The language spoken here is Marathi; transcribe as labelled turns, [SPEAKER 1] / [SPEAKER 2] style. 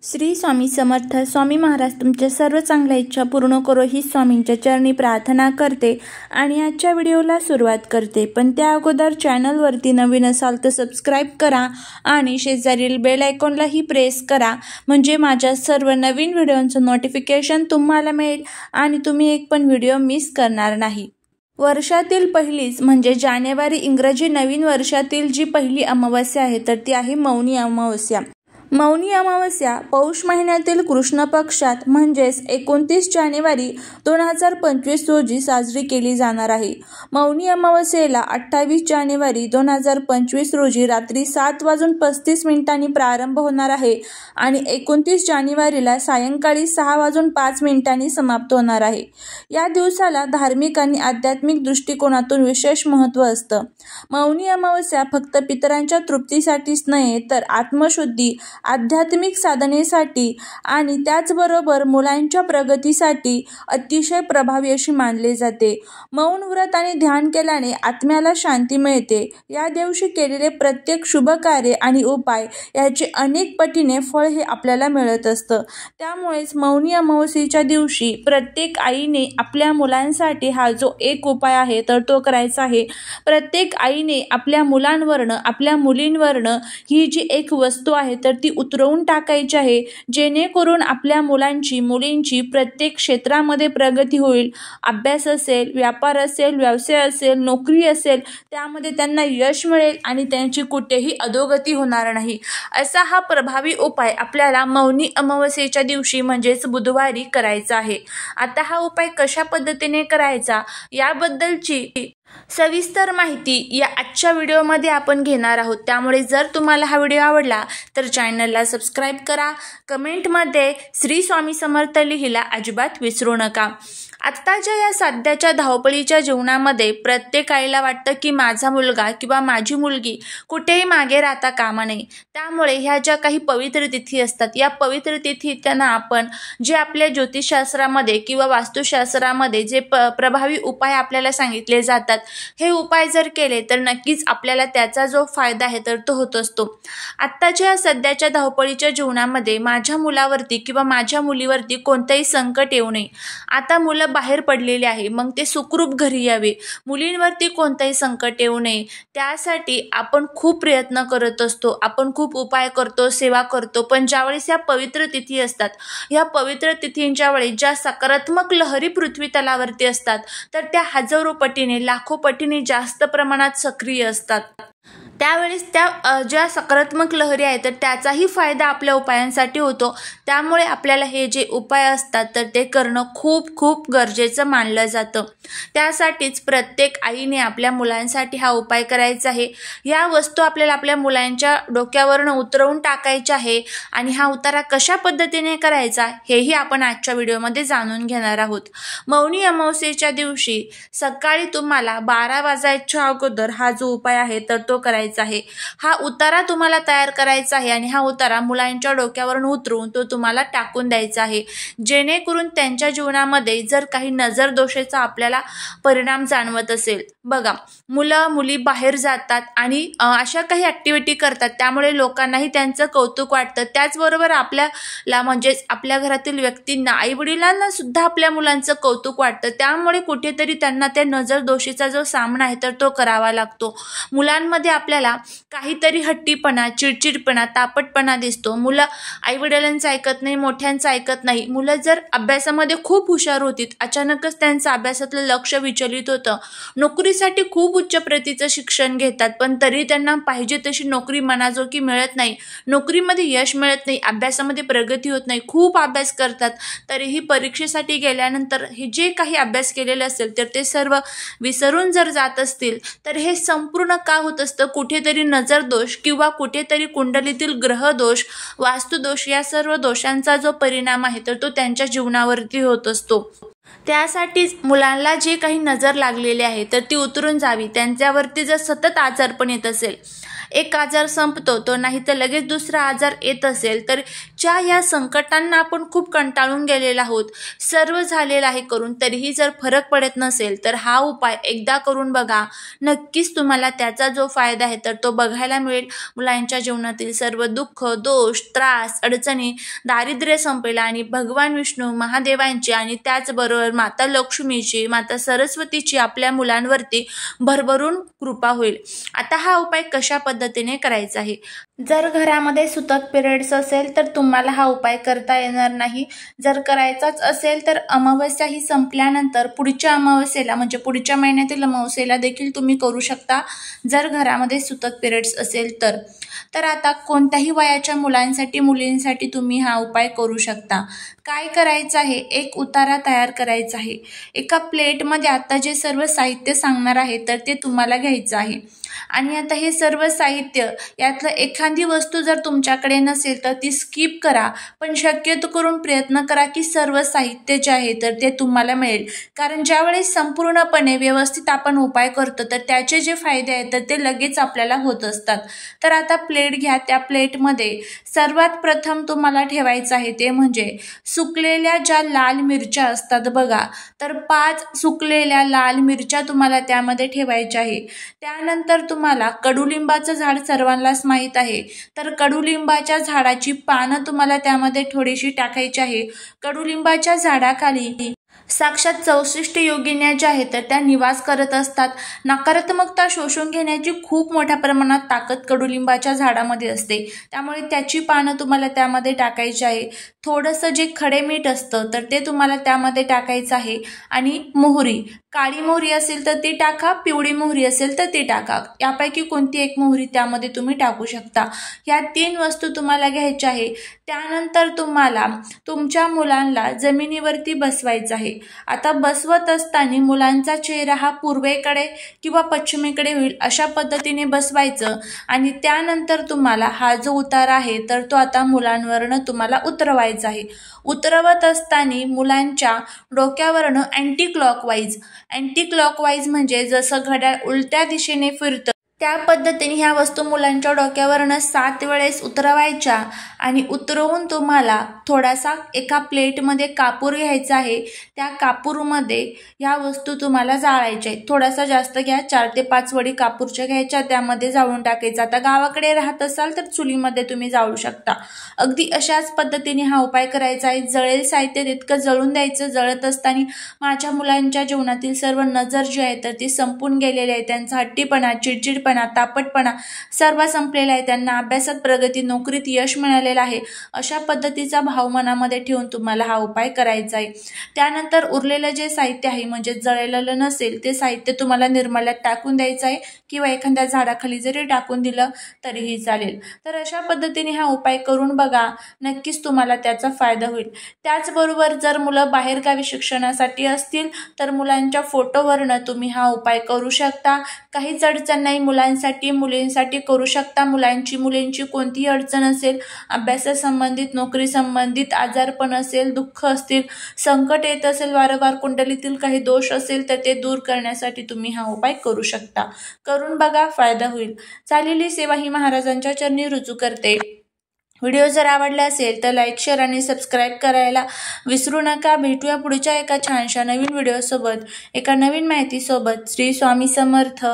[SPEAKER 1] श्री स्वामी समर्थ. स्वामी महाराज तुमच्या सर्व चांगल्या इच्छा पूर्ण करो ही स्वामींच्या चरणी प्रार्थना करते आणि आजच्या व्हिडिओला सुरुवात करते. पण त्या अगोदर चॅनलवरती नवीन असाल तर सबस्क्राईब करा आणि शेजारील बेल आयकॉनलाही प्रेस करा, म्हणजे माझ्या सर्व नवीन व्हिडिओंचं नोटिफिकेशन तुम्हाला मिळेल आणि तुम्ही एक पण व्हिडिओ मिस करणार नाही. वर्षातील पहिलीच म्हणजे जानेवारी इंग्रजी नवीन वर्षातील जी पहिली अमावस्या आहे तर ती आहे मौनी अमावस्या. मौनी अमावस्या पौष महिन्यातील कृष्ण पक्षात म्हणजेच 29 जानेवारी 2025 रोजी साजरी केली जाणार आहे. मौनी अमावस्येला 28 जानेवारी 2025 रोजी रात्री 7:35 प्रारंभ होणार आहे आणि 29 जानेवारीला सायंकाळी 6:05 समाप्त होणार आहे. या दिवसाला धार्मिक आणि आध्यात्मिक दृष्टिकोनातून विशेष महत्त्व असतं. मौनी अमावस्या फक्त पितरांच्या तृप्तीसाठीच नव्हे तर आत्मशुद्धी, आध्यात्मिक साधनेसाठी आणि त्याचबरोबर मुलांच्या प्रगतीसाठी अतिशय प्रभावी अशी मानले जाते. मौन व्रत आणि ध्यान केल्याने आत्म्याला शांती मिळते. या दिवशी केलेले प्रत्येक शुभ कार्य आणि उपाय याचे अनेक पटीने फळ हे आपल्याला मिळत असतं. त्यामुळेच मौनी अमावस्येच्या दिवशी प्रत्येक आईने आपल्या मुलांसाठी हा जो एक उपाय आहे तर तो करायचा आहे. प्रत्येक आईने आपल्या मुलांवरनं, आपल्या मुलींवरनं ही जी एक वस्तू आहे तर ती उतरवून टाकायची आहे, जेणेकरून आपल्या मुलांची, मुलींची प्रत्येक क्षेत्रामध्ये प्रगती होईल. अभ्यास असेल, व्यापार असेल, व्यवसाय असेल, नोकरी असेल, त्यामध्ये त्यांना यश मिळेल आणि त्यांची कुठेही अधोगती होणार नाही. असा हा प्रभावी उपाय आपल्याला मौनी अमावस्येच्या दिवशी म्हणजेच बुधवारी करायचा आहे. आता हा उपाय कशा पद्धतीने करायचा याबद्दलची सविस्तर माहिती या आजच्या व्हिडिओमध्ये आपण घेणार आहोत. त्यामुळे जर तुम्हाला हा व्हिडिओ आवडला तर चॅनलला सबस्क्राईब करा, कमेंटमध्ये श्री स्वामी समर्थ लिहायला अजिबात विसरू नका. आत्ताच्या या सध्याच्या धावपळीच्या जीवनामध्ये प्रत्येक आईला वाटतं की माझा मुलगा किंवा माझी मुलगी कुठेही मागे राहता कामा नये. त्यामुळे ह्या ज्या काही पवित्र तिथी असतात या पवित्र तिथी त्यांना आपण जे आपल्या ज्योतिषशास्त्रामध्ये किंवा वास्तुशास्त्रामध्ये जे प्रभावी उपाय आपल्याला सांगितले जातात, हे उपाय जर केले तर नक्कीच आपल्याला त्याचा जो फायदा आहे तर तो होत असतो. आत्ताच्या सध्याच्या धावपळीच्या जीवनामध्ये माझ्या मुलावरती किंवा माझ्या मुलीवरती कोणतंही संकट येऊ नये. आता मुलं बाहेर पडलेले आहे, मग ते सुखरूप घरी यावे. मुलींवरती कोणताही संकट येऊ नये त्यासाठी आपण खूप प्रयत्न करत असतो, आपण खूप उपाय करतो, सेवा करतो. पण ज्यावेळेस या पवित्र तिथी असतात, या पवित्र तिथींच्या वेळी ज्या सकारात्मक लहरी पृथ्वी तलावरती असतात तर त्या हजारो पटीने, लाखो पटीने जास्त प्रमाणात सक्रिय असतात. त्यावेळेस त्या ज्या सकारात्मक लहरी आहेत तर त्याचाही फायदा आपल्या उपायांसाठी होतो. त्यामुळे आपल्याला हे जे उपाय असतात तर ते करणं खूप खूप गरजेचं मानलं जातं. त्यासाठीच प्रत्येक आईने आपल्या मुलांसाठी हा उपाय करायचा आहे. या वस्तू आपल्याला आपल्या मुलांच्या डोक्यावरनं उतरवून टाकायच्या आहे आणि हा उतारा कशा पद्धतीने करायचा हेही आपण आजच्या व्हिडिओमध्ये जाणून घेणार आहोत. मौनी अमावस्येच्या दिवशी सकाळी तुम्हाला 12 वाजायच्या अगोदर हा जो उपाय आहे तर तो करायचा आहे. हा उतारा तुम्हाला तयार करायचा आहे आणि हा उतारा मुलांच्या डोक्यावरून उतरून तो तुम्हाला टाकून द्यायचा आहे, जेणेकरून त्यांच्या जीवनामध्ये जर काही नजर दोषाचा आपल्याला परिणाम जाणवत असेल. बघा, मुलं मुली बाहेर जातात आणि अशा काही ॲक्टिव्हिटी करतात, त्यामुळे लोकांनाही त्यांचं कौतुक वाटतं. त्याचबरोबर आपल्याला म्हणजेच आपल्या घरातील व्यक्तींना, आईवडिलांना सुद्धा आपल्या मुलांचं कौतुक वाटतं. त्यामुळे कुठेतरी त्यांना त्या नजर दोषीचा जो सामना आहे तर तो करावा लागतो. मुलांमध्ये आपल्याला काहीतरी हट्टीपणा, चिडचिडपणा, तापटपणा दिसतो. मुलं आईवडिलांचं ऐकत नाही, मोठ्यांचं ऐकत नाही. मुलं जर अभ्यासामध्ये खूप हुशार होती, अचानकच त्यांचं अभ्यासातलं लक्ष विचलित होतं. नोकरीसाठी खूप उच्च प्रतीचं शिक्षण घेतात, पण तरी त्यांना पाहिजे तशी नोकरी मनाजोगी मिळत नाही. नोकरीमध्ये यश मिळत नाही, अभ्यासामध्ये प्रगती होत नाही. खूप अभ्यास करतात, तरीही परीक्षेसाठी गेल्यानंतर हे जे काही अभ्यास केलेलं असेल तर ते सर्व विसरून जर जात असतील तर हे संपूर्ण का होत असतं? कुठेतरी नजर दोष किंवा कुठेतरी कुंडलीतील ग्रह दोष, वास्तुदोष या सर्व दोषांचा जो परिणाम आहे तर तो त्यांच्या जीवनावरती होत असतो. त्यासाठीच मुलांना जे काही नजर लागलेली आहे तर ती उतरून जावी. त्यांच्यावरती जर सतत आजारपण येत असेल, एक आजार संपतो तो नाही तर लगेच दुसरा आजार येत असेल तर ज्या या संकटांना आपण खूप कंटाळून गेलेलो आहोत, सर्व झालेलं आहे करून, तरीही जर फरक पडत नसेल तर हा उपाय एकदा करून बघा. नक्कीच तुम्हाला त्याचा जो फायदा आहे तर तो बघायला मिळेल. मुलांच्या जीवनातील सर्व दुःख, दोष, त्रास, अडचणी, दारिद्र्य संपेल आणि भगवान विष्णू महादेवांची आणि त्याचबरोबर माता लक्ष्मीची, माता सरस्वतीची आपल्या मुलांवरती भरभरून कृपा होईल. आता हा उपाय कशा पद्धतीने करायचा आहे. जर घरामध्ये सुतक पिरियड्स असेल तर तुम्हाला हा उपाय करता येणार नाही. जर करायचाच असेल तर अमावस्या ही संपल्यानंतर पुढच्या अमावस्येला म्हणजे पुढच्या महिन्यातील अमावस्येला देखील तुम्ही करू शकता, जर घरामध्ये सुतक पिरियड्स असेल तर. तर आता कोणत्याही वयाच्या मुलांसाठी मुलींसाठी तुम्ही हा उपाय करू शकता. काय करायचं आहे, एक उतारा तयार करायचा आहे. एका प्लेटमध्ये आता जे सर्व साहित्य सांगणार आहे तर ते तुम्हाला घ्यायचं आहे. आणि आता हे सर्व साहित्य यातलं एखादी वस्तू जर तुमच्याकडे नसेल तर ती स्किप करा, पण शक्यतो करून प्रयत्न करा की सर्व साहित्य जे आहे तर ते तुम्हाला मिळेल. कारण ज्यावेळेस संपूर्णपणे व्यवस्थित आपण उपाय करतो तर त्याचे जे फायदे आहेत तर ते लगेच आपल्याला होत असतात. तर आता प्लेट घ्या. त्या प्लेटमध्ये सर्वात प्रथम तुम्हाला ठेवायचं आहे ते म्हणजे सुकलेल्या ज्या लाल मिरच्या असतात बघा, तर 5 सुकलेल्या लाल मिरच्या तुम्हाला त्यामध्ये ठेवायच्या आहे. त्यानंतर तुम्हाला कडुलिंबाचं झाड सर्वांनाच माहीत आहे, तर कडुलिंबाच्या झाडाची पानं तुम्हाला त्यामध्ये थोडीशी टाकायची आहे. कडुलिंबाच्या झाडाखाली साक्षात 64 योगिन्या ज्या आहेत तर त्या निवास करत असतात. नकारात्मकता शोषून घेण्याची खूप मोठ्या प्रमाणात ताकद कडुलिंबाच्या झाडामध्ये असते, त्यामुळे त्याची पानं तुम्हाला त्यामध्ये टाकायची आहे. थोडंसं जे खडे मीठ असतं तर ते तुम्हाला त्यामध्ये टाकायचं आहे. आणि मोहरी, काळी मोहरी असेल तर ती टाका, पिवळी मोहरी असेल तर ती टाका. यापैकी कोणती एक मोहरी त्यामध्ये तुम्ही टाकू शकता. ह्या 3 वस्तू तुम्हाला घ्यायच्या आहे. त्यानंतर तुम्हाला तुमच्या मुलांना जमिनीवरती बसवायचं आहे. आता बसवत असताना मुलांचा चेहरा हा पूर्वेकडे किंवा पश्चिमेकडे होईल अशा पद्धतीने बसवायचं. आणि त्यानंतर तुम्हाला हा जो उतार आहे तर तो आता मुलांवरनं तुम्हाला उतरवायचा आहे. उतरवत असताना मुलांच्या डोक्यावरनं अँटी क्लॉकवाईज म्हणजे जसं घड्याळ उलट्या दिशेने फिरतं त्या पद्धतीने ह्या वस्तू मुलांच्या डोक्यावरनं 7 वेळेस उतरवायच्या. आणि उतरवून तुम्हाला थोडासा एका प्लेटमध्ये कापूर घ्यायचा आहे. त्या कापूरमध्ये ह्या वस्तू तुम्हाला जाळायच्या आहेत. थोडासा जास्त घ्या, 4 ते 5 वडी कापूरच्या घ्यायच्या, त्यामध्ये जाळून टाकायचं. आता गावाकडे राहत असाल तर चुलीमध्ये तुम्ही जाळू शकता. अगदी अशाच पद्धतीने हा उपाय करायचा आहे. जळेल साहित्य तितकं जळून द्यायचं. जळत असताना माझ्या मुलांच्या जीवनातील सर्व नजर जी आहे तर ती संपून गेलेली आहे. त्यांचा हट्टीपणा, चिडचिडपणा, तापटपणा सर्व संपलेला आहे. त्यांना अभ्यासात प्रगती, नोकरीत यश मिळालेलं आहे. अशा पद्धतीचा भाव मनामध्ये ठेवून तुम्हाला हा उपाय करायचा आहे. त्यानंतर उरलेलं जे साहित्य आहे म्हणजे जळलेलं नसेल ते साहित्य तुम्हाला निर्माल्यात टाकून द्यायचं आहे किंवा एखाद्या झाडाखाली जरी टाकून दिलं तरीही चालेल. तर अशा पद्धतीने हा उपाय करून बघा, नक्कीच तुम्हाला त्याचा फायदा होईल. त्याचबरोबर जर मुलं बाहेरगावी शिक्षणासाठी असतील तर मुलांच्या फोटोवरनं तुम्ही हा उपाय करू शकता. काहीच अडचण नाही. मुलांसाठी मुलींसाठी करू शकता. मुलींची कोणतीही अडचण असेल, अभ्यासासंबंधित, नोकरी संबंधित, आजारपण असेल, दुःख असतील, संकट येत असेल, वारंवार कुंडलीतील काही दोष असेल तर ते दूर करण्यासाठी तुम्ही हा उपाय करू शकता. करून बघा, फायदा होईल. झालेली सेवा ही महाराजांच्या चरणी रुजू करते. व्हिडिओ जर आवडला असेल तर लाईक, शेअर आणि सबस्क्राईब करायला विसरू नका. भेटूया पुढच्या एका छानशा नवीन व्हिडिओसोबत, एका नवीन माहितीसोबत. श्री स्वामी समर्थ.